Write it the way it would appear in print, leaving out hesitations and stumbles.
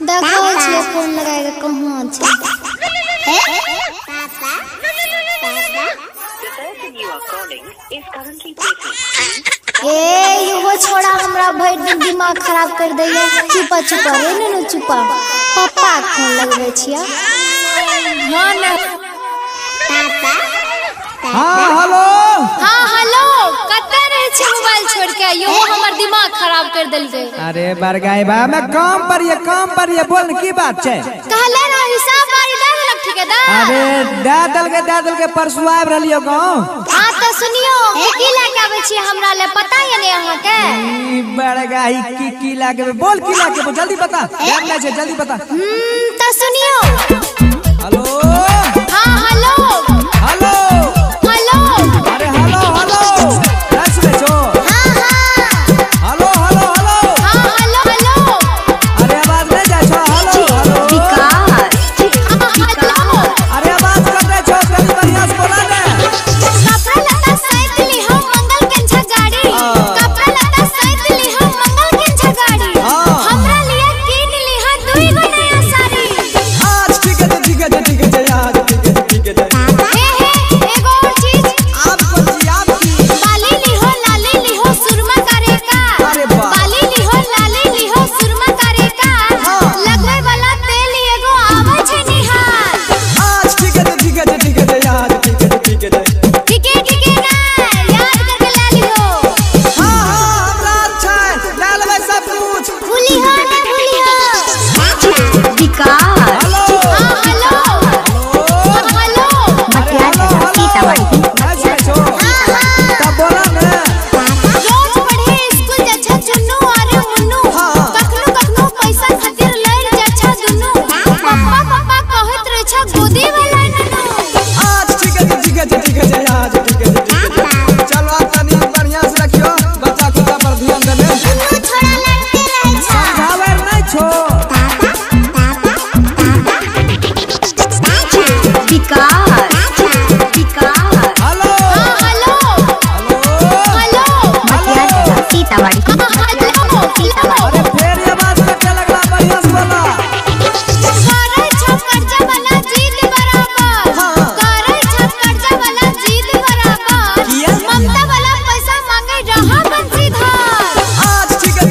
देखो छिए फोन लगाए के कहां छै ए युवा छोड़ा हमरा भर दिन दिमाग खराब कर दैया। चुपा चुपा रे ननु चुपा पापा फोन लगबै छिया। हां ना पापा हां हेलो हां हेलो कते रहे छी मोबाइल छोड़ के यो हमर दिमाग खराब कर देलकै। अरे बरगाई बा मैं काम पर ये बोल की बात छै। कहले ना हिसाब बारी दे देलक ठेकेदार। अरे दे दल के परसु आब रहलियो गांव। हां त सुनियो की लेके आबै छी हमरा ले पता है ने अहाँ के। ई बरगाई की लागे बोल की लागे जल्दी बता टाइम नहीं छै जल्दी बता। त सुनियो हेलो हां हेलो हेलो हेलो अरे हेलो कैसे बेचो। हां हां हेलो हां हेलो अरे आवाज नहीं जाय छो। हेलो विकास हेलो अरे आवाज कटे छो कनी बढ़िया से बोला ने। कपड़ा लता सहित ली हम मंगल के गाड़ी। कपड़ा लता सहित ली हम मंगल के गाड़ी। हमरा लिए कीन ली हां दुई गो नया साड़ी। आज ठीक है यार ठीक है हे एगो और चीज आप की बाली ली हो लाली ली हो सुरमा करे का। अरे वाह। बाली ली हो लाली ली हो सुरमा करे का। लगवे वाला तेल एगो आवे छै निहार। आज ठीक है यार ठीक है ठीक है ना याद करके ला ली हो। हां हमरा अच्छा ले लेबै सब कुछ। भूली हो ना भूली हो विकास हेलो हां हेलो हेलो कैसे बेचो। तब बोला ने रोज पढ़े स्कूल जच्छा चुन्नू अरे मुन्नू। कखनो पैसा खातिर लड़ जच्छा दुन्नू। पापा कहत रहे छ गोदी वाला नन्नू। आज ठीक है यार ठीक है चलो तनी बढ़िया से रखियो बच्चा को पर ध्यान देने। दुन्नू छोड़ा लड़ते रहे छ। समझावे नहीं छो। विकास हेलो हेलो हेलो सीतामढ़ी अरे फिर ये बात कटे लगला बढ़िया से बोला। करे छ कर्जा वाला जीत बराबर। करे छ कर्जा वाला जीत बराबर। किया? ममता वाला पैसा मांगे रहा बंसीधर। आज ठीक है